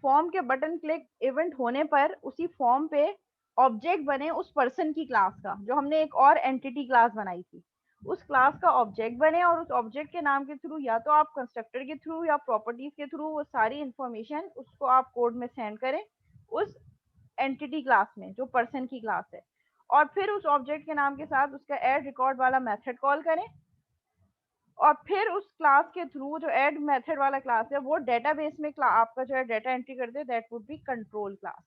फॉर्म के बटन क्लिक इवेंट होने पर उसी फॉर्म पे ऑब्जेक्ट बने उस पर्सन की क्लास का, जो हमने एक और एंटिटी क्लास बनाई थी, उस क्लास का ऑब्जेक्ट बने और उस ऑब्जेक्ट के नाम के थ्रू या तो आप कंस्ट्रक्टर के थ्रू या प्रॉपर्टीज के थ्रू वो सारी इंफॉर्मेशन उसको आप कोड में सेंड करें उस एंटिटी क्लास में जो पर्सन की क्लास है, और फिर उस ऑब्जेक्ट के नाम के साथ उसका ऐड रिकॉर्ड वाला मेथड कॉल करें और फिर उस क्लास के थ्रू जो ऐड मेथड वाला क्लास है वो डेटाबेस में आपका जो है डेटा एंट्री कर दे, that would be control class.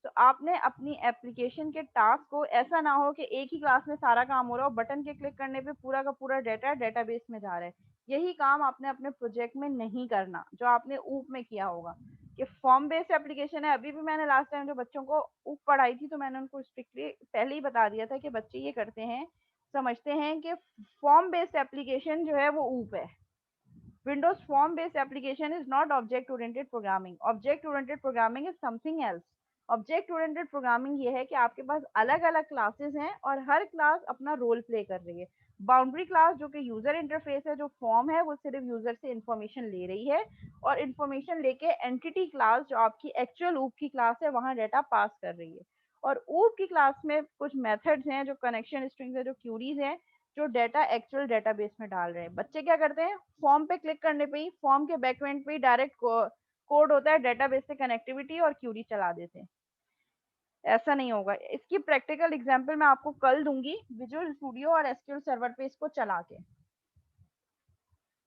तो आपने अपनी एप्लीकेशन के टास्क को ऐसा ना हो कि एक ही क्लास में सारा काम हो रहा हो, बटन के क्लिक करने पे पूरा का पूरा डाटा डेटाबेस में जा रहा है। यही काम आपने अपने प्रोजेक्ट में नहीं करना जो आपने ऊप में किया होगा कि फॉर्म बेस्ड एप्लीकेशन है। अभी भी मैंने लास्ट टाइम जो बच्चों को ऊप पढ़ाई थी तो मैंने उनको स्ट्रिक्टली पहले ही बता दिया था कि बच्चे ये करते हैं, समझते हैं कि फॉर्म बेस्ड एप्लीकेशन जो है वो ऊप है। Windows form based application is not object oriented programming. Object oriented programming is something else. Object oriented programming ये है कि आपके पास अलग अलग क्लासेस हैं और हर क्लास अपना रोल प्ले कर रही है। बाउंड्री क्लास जो कि यूजर इंटरफेस है, जो फॉर्म है, वो सिर्फ यूजर से इंफॉर्मेशन ले रही है और इंफॉर्मेशन लेके एंटिटी क्लास जो आपकी एक्चुअल ऊप की क्लास है वहां डाटा पास कर रही है। और ऊप की क्लास में कुछ मेथड्स हैं, जो कनेक्शन स्ट्रिंग्स है, जो क्यूरीज हैं, जो डाटा एक्चुअल डेटाबेस में डाल रहे हैं। बच्चे क्या करते हैं, फॉर्म पे क्लिक करने पे ही फॉर्म के बैकएंड पे ही डायरेक्ट कोड होता है, डेटाबेस से कनेक्टिविटी और क्यूरी चला देते हैं। ऐसा नहीं होगा। इसकी प्रैक्टिकल एग्जांपल मैं आपको कल दूंगी विजुअल स्टूडियो और एसक्यूएल सर्वर पे इसको चला के।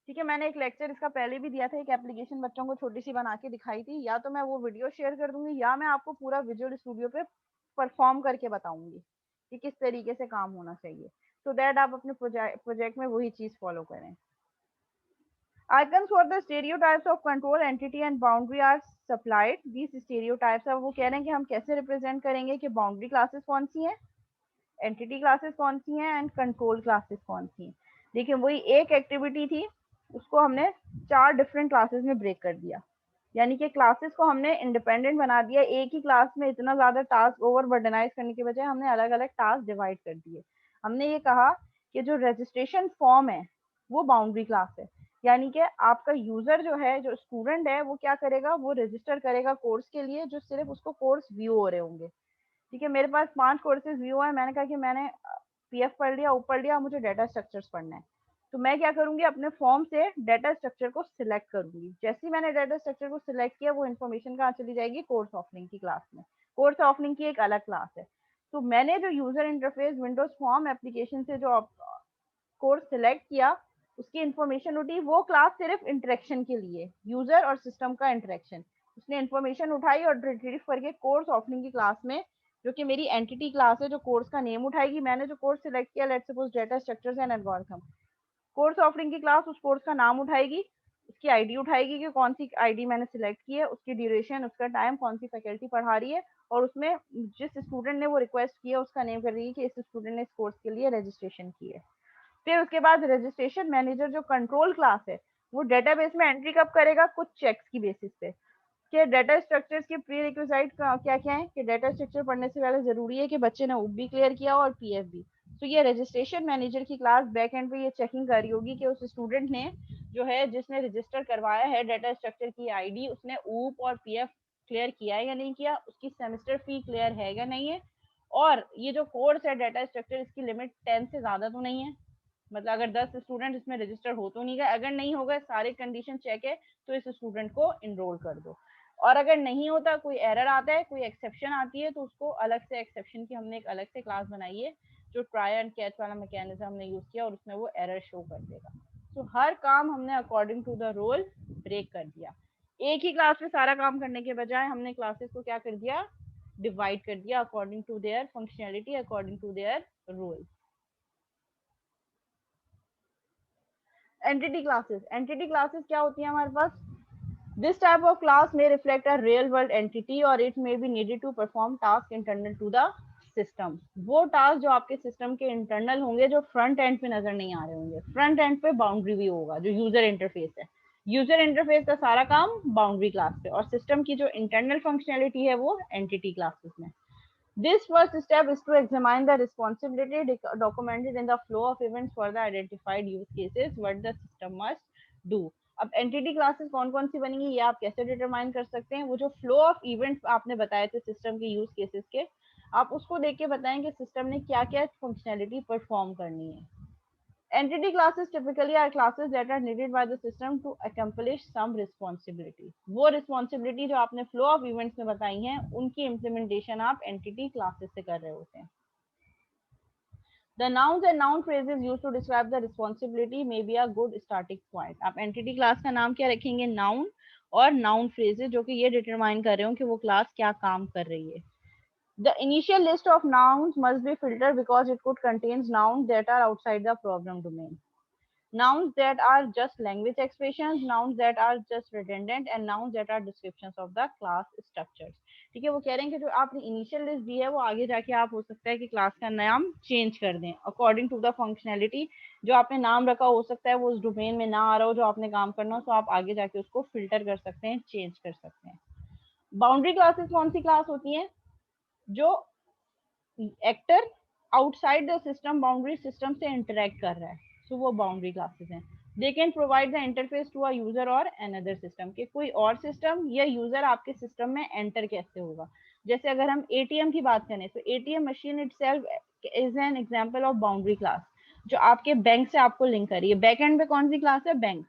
ठीक है, मैंने एक लेक्चर इसका पहले भी दिया था, एक एप्लीकेशन बच्चों को छोटी सी बना के दिखाई थी। या तो मैं वो वीडियो शेयर कर दूंगी या मैं आपको पूरा विजुअल स्टूडियो पे परफॉर्म करके बताऊंगी कि किस तरीके से काम होना चाहिए, so दैट आप अपने प्रोजेक्ट में वही चीज फॉलो करें। Icons for the stereotypes of control entity and boundary are supplied. These stereotypes अब वो कह रहे हैं कि हम कैसे रिप्रेजेंट करेंगे कि बाउंड्री क्लासेस कौन सी हैं, एंटिटी क्लासेस कौन सी हैं एंड कंट्रोल क्लासेस कौन सी हैं। देखिए, वही एक एक्टिविटी थी, उसको हमने 4 डिफरेंट क्लासेस में ब्रेक कर दिया। यानी कि क्लासेस को हमने इंडिपेंडेंट बना दिया। एक ही क्लास में इतना ज्यादा टास्क ओवरबर्डनाइज करने के बजाय हमने अलग अलग टास्क डिवाइड कर दिए। हमने ये कहा कि जो रजिस्ट्रेशन फॉर्म है वो बाउंड्री क्लास है। यानी कि आपका यूजर जो है, जो स्टूडेंट है, वो क्या करेगा, वो रजिस्टर करेगा कोर्स के लिए जो सिर्फ उसको कोर्स व्यू हो रहे होंगे। ठीक है, मेरे पास 5 कोर्सेज व्यू है, मैंने कहा कि मैंने पीएफ पढ़ लिया, ऊपर लिया, मुझे डाटा स्ट्रक्चर्स पढ़ना है। तो मैं क्या करूंगी, अपने फॉर्म से डाटा स्ट्रक्चर को सिलेक्ट करूंगी। जैसे ही मैंने डाटा स्ट्रक्चर को सिलेक्ट किया, वो इन्फॉर्मेशन कहाँ चली जाएगी, कोर्स ऑफरिंग की क्लास में। कोर्स ऑफरिंग की एक अलग क्लास है। तो मैंने जो user interface Windows form application से जो कोर्स सिलेक्ट किया, उसकी इंफॉर्मेशन उठी, वो क्लास सिर्फ इंटरेक्शन के लिए, यूजर और सिस्टम का इंटरेक्शन। उसने इंफॉर्मेशन उठाई और रिट्रीव करके कोर्स ऑफरिंग की क्लास में, जो कि मेरी एंटिटी क्लास है, जो कोर्स का नेम उठाएगी। मैंने जो कोर्स सिलेक्ट किया, let's suppose data structures and algorithm, course offering की क्लास उस कोर्स का नाम उठाएगी, उसकी आईडी उठाएगी कि कौन सी आईडी मैंने सिलेक्ट की है, उसकी ड्यूरेशन, उसका टाइम, कौन सी फैकल्टी पढ़ा रही है, और उसमें जिस स्टूडेंट ने वो रिक्वेस्ट किया उसका नेम कर देगी कि इस स्टूडेंट ने इस कोर्स के लिए रजिस्ट्रेशन की है। फिर उसके बाद रजिस्ट्रेशन मैनेजर जो कंट्रोल क्लास है, वो डेटाबेस में एंट्री कब करेगा, कुछ चेक्स की बेसिस पे कि डाटा स्ट्रक्चर्स के प्री रिक्विजिट क्या क्या है, कि डाटा स्ट्रक्चर पढ़ने से पहले जरूरी है कि बच्चे ने ऊप भी क्लियर किया और पीएफ भी। तो ये रजिस्ट्रेशन मैनेजर की क्लास बैक एंड पे ये चेकिंग कर रही होगी कि उस स्टूडेंट ने जो है, जिसने रजिस्टर करवाया है डाटा स्ट्रक्चर की आईडी, उसने ऊप और पीएफ क्लियर किया है या नहीं किया, उसकी सेमेस्टर फी क्लियर है या नहीं है, और ये जो कोर्स है डाटा स्ट्रक्चर, इसकी लिमिट 10 से ज्यादा तो नहीं है। मतलब अगर 10 स्टूडेंट इसमें रजिस्टर हो तो नहीं गए, अगर नहीं हो गए, सारे कंडीशन चेक है, तो इस स्टूडेंट को इनरोल कर दो। और अगर नहीं होता, कोई एरर आता है, कोई एक्सेप्शन आती है, तो उसको अलग से, एक्सेप्शन की हमने एक अलग से क्लास बनाई है जो ट्राई एंड कैच वाला मैकेनिज्म हमने यूज किया, और उसमें वो एरर शो कर देगा। तो हर काम हमने according to the role break कर दिया। एक ही क्लास में सारा काम करने के बजाय हमने क्लासेस को क्या कर दिया, डिवाइड कर दिया according to their functionality, according to their role. Entity classes क्या होती है हमारे पास, this type of class may reflect a real world entity or it may be needed to perform task internal to the system। वो टास्क जो आपके सिस्टम के इंटरनल होंगे, जो फ्रंट एंड पे नजर नहीं आ रहे होंगे। फ्रंट एंड पे बाउंड्री भी होगा, जो यूजर इंटरफेस है, यूजर इंटरफेस का सारा काम बाउंड्री क्लास पे, और सिस्टम की जो इंटरनल फंक्शनैलिटी है वो एंटिटी क्लासेस में। This first step is to examine the responsibility documented in the flow of events for the identified use cases, what the system must do। अब एंटिटी क्लासेस कौन कौन सी बनेंगी, ये आप कैसे डिटरमाइन कर सकते हैं, वो जो फ्लो ऑफ इवेंट्स आपने बताए थे सिस्टम के यूज केसेस के, आप उसको देख के बताएं कि सिस्टम ने क्या क्या फंक्शनैलिटी परफॉर्म करनी है। Entity classes typically are classes that are needed by the system to accomplish some responsibility। वो responsibility जो आपने flow of events में बताई हैं, उनकी implementation आप entity classes से कर रहे होते हैं। The nouns and noun phrases used to describe the responsibility may be a good starting point। आप entity class का नाम क्या रखेंगे, noun, और noun phrases जो कि ये determine कर रहे हो कि वो class क्या काम कर रही है। The initial list of nouns must be filtered because it could contains nouns that are outside the problem domain. Nouns that are just language expressions, nouns that are just redundant, and nouns that are descriptions of the class structures. ठीक है, वो कह रहे हैं कि जो आपने इनिशियल लिस्ट दी है वो आगे जाके आप हो सकता है कि क्लास का नाम चेंज कर दें अकॉर्डिंग टू द फंक्शनैलिटी. जो आपने नाम रखा हो सकता है वो उस डोमेन में ना आ रहा हो जो आपने काम करना हो, तो आप आगे जाके उसको फिल्टर कर सकते हैं, चेंज कर सकते हैं. बाउंड्री क्लासेस कौन सी क्लास होती है? जो actor outside the system boundary system से इंटरेक्ट कर रहा है, तो वो बाउंड्री क्लासेस हैं. They can provide the interface to a user और अनदर सिस्टम, के कोई और सिस्टम या यूजर आपके सिस्टम में एंटर कैसे होगा. जैसे अगर हम एटीएम की बात करें तो ATM machine itself is an example of boundary class, जो आपके बैंक से आपको लिंक कर रही है. बैक एंड पे कौन सी क्लास है? बैंक.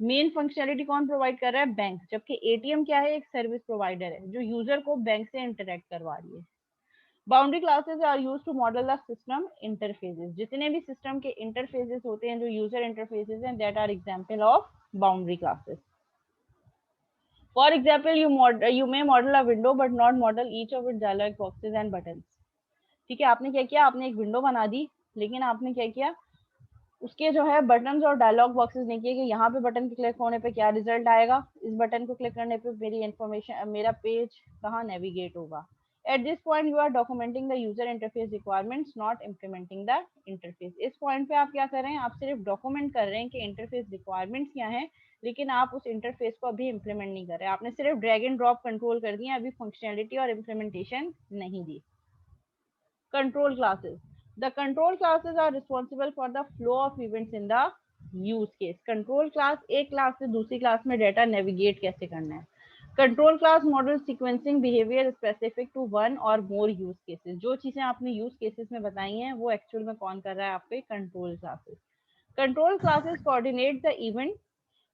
मेन फंक्शनैलिटी कौन प्रोवाइड कर रहा है? बैंक. जबकि एटीएम क्या है? एक सर्विस प्रोवाइडर है जो यूजर को बैंक से इंटरेक्ट करवा रही है. Boundary classes are used to model the system interfaces. जितने भी सिस्टम के इंटरफेसेस होते हैं जो यूजर इंटरफेसेस हैं, that are example of boundary classes. For example you may model a window but not model each of its dialog boxes and buttons. ठीक है, आपने क्या किया? आपने एक विंडो बना दी, लेकिन आपने क्या किया? उसके जो है बटन्स और डायलॉग बॉक्सेस नहीं किए कि यहाँ पे बटन पे क्लिक होने पे क्या रिजल्ट आएगा, इस बटन को क्लिक करने पे मेरी इंफॉर्मेशन, मेरा पेज कहाँ नेविगेट होगा. At this point, you are documenting the user interface requirements, not implementing the interface. इस पॉइंट पे आप क्या कर रहे हैं? आप सिर्फ डॉक्यूमेंट कर रहे हैं कि इंटरफेस रिक्वायरमेंट्स क्या हैं, लेकिन आप उस इंटरफेस को अभी इम्प्लीमेंट नहीं कर रहे. आपने सिर्फ ड्रैग एंड ड्रॉप कंट्रोल कर दिया, अभी फंक्शनैलिटी और इम्प्लीमेंटेशन नहीं दी. Control classes. The control classes are responsible for the flow of events in the use case. Control class एक क्लास से दूसरी क्लास में डेटा नेविगेट कैसे करना है. Control class model sequencing behaviour specific to one or more use cases. जो चीजें आपने यूज केसेस में बताई हैं वो एक्चुअल में कौन कर रहा है? आपके control classes. Control classes coordinate the event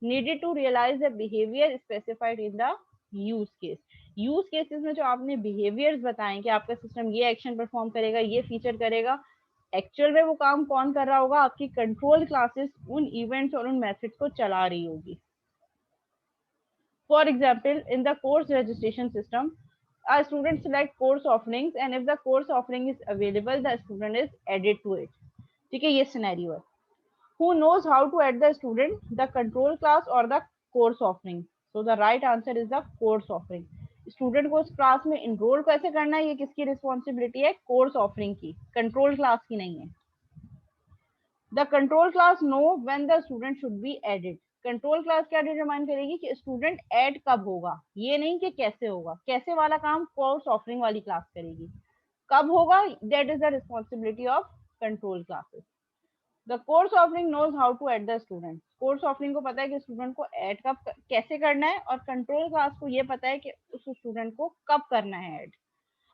needed to realise the behaviour specified in the use case. Use cases में जो आपने बिहेवियर्स बताएं कि आपका सिस्टम ये एक्शन परफॉर्म करेगा, ये फीचर करेगा, एक्चुअल में वो काम कौन कर रहा होगा? आपकी कंट्रोल क्लासेस उन इवेंट्स और उन मेथड्स को चला रही होगी. For example, in the course registration system, a student select course offerings and if the course offering is available, the student is added to it. ठीक है, ये सिनेरियो है. Who knows how to add the student? The control class or the course offering? So the right answer is the course offering. Student को उस क्लास में इनरोल कैसे करना है, ये किसकी रिस्पॉन्सिबिलिटी है? कोर्स ऑफरिंग की, कंट्रोल क्लास की नहीं है. The control class know when the student should be added. Control class क्या डिटरमाइन करेगी कि स्टूडेंट ऐड कब होगा, ये नहीं कि कैसे होगा. कैसे वाला काम कोर्स ऑफरिंग वाली क्लास करेगी. कब होगा, that is the responsibility of control classes. The course offering knows how to add the student. Course offering को पता है कि स्टूडेंट को ऐड कब कैसे करना है, और कंट्रोल क्लास को ये पता है कि उस स्टूडेंट को कब करना है add.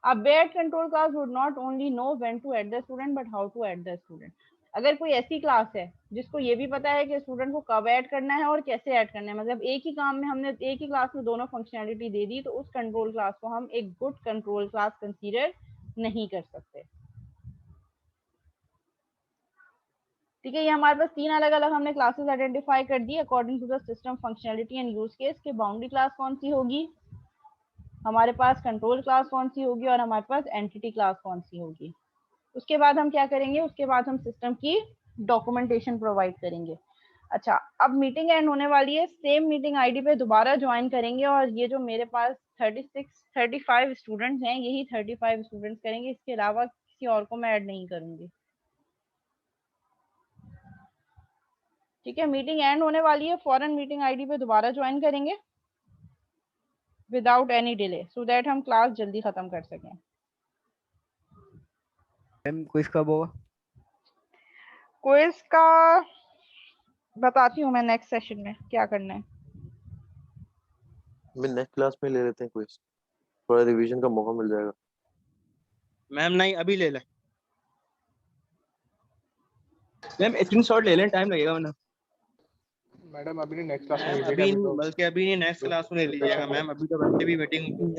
A bad control class would not only know when to add the student but how to add the student. अगर कोई ऐसी क्लास है जिसको ये भी पता है कि स्टूडेंट को कब ऐड करना है और कैसे ऐड करना है, मतलब एक ही काम में हमने एक ही क्लास में दोनों फंक्शनैलिटी दे दी, तो उस कंट्रोल क्लास को हम एक गुड कंट्रोल क्लास कंसीडर नहीं कर सकते. ठीक है, ये हमारे पास तीन अलग अलग हमने क्लासेस आइडेंटिफाई कर दी according to the system functionality and use case. के बाउंड्री क्लास कौन सी होगी, हमारे पास कंट्रोल क्लास कौन सी होगी, और हमारे पास एंटिटी क्लास कौन सी होगी. उसके बाद हम क्या करेंगे, उसके बाद हम सिस्टम की डॉक्यूमेंटेशन प्रोवाइड करेंगे. अच्छा, अब मीटिंग एंड होने वाली है. सेम मीटिंग आईडी पे दोबारा ज्वाइन करेंगे, और ये जो मेरे पास 35 स्टूडेंट्स हैं, यही 35 स्टूडेंट्स करेंगे. इसके अलावा किसी और को मैं ऐड नहीं करूंगी. ठीक है, मीटिंग एंड होने वाली है. फौरन मीटिंग आईडी पे दोबारा ज्वाइन करेंगे without any delay, so that हम क्लास जल्दी खत्म कर सकें. मैम क्विज कब होगा? क्विज का बताती हूँ मैं नेक्स्ट सेशन में क्या करना है. मैं नेक्स्ट क्लास में ले लेते हैं क्विज, थोड़ा रिवीजन का मौका मिल जाएगा. मैम नहीं, अभी ले लें मैम, इतनी शॉर्ट ले लें, टाइम लगेगा वरना. मैडम अभी नहीं, नेक्स्ट क्लास में अभी बल्कि अभी नहीं, नेक्स्ट क्लास में ले लीजिएगा मैम, अभी तो वैसे भी मीटिंग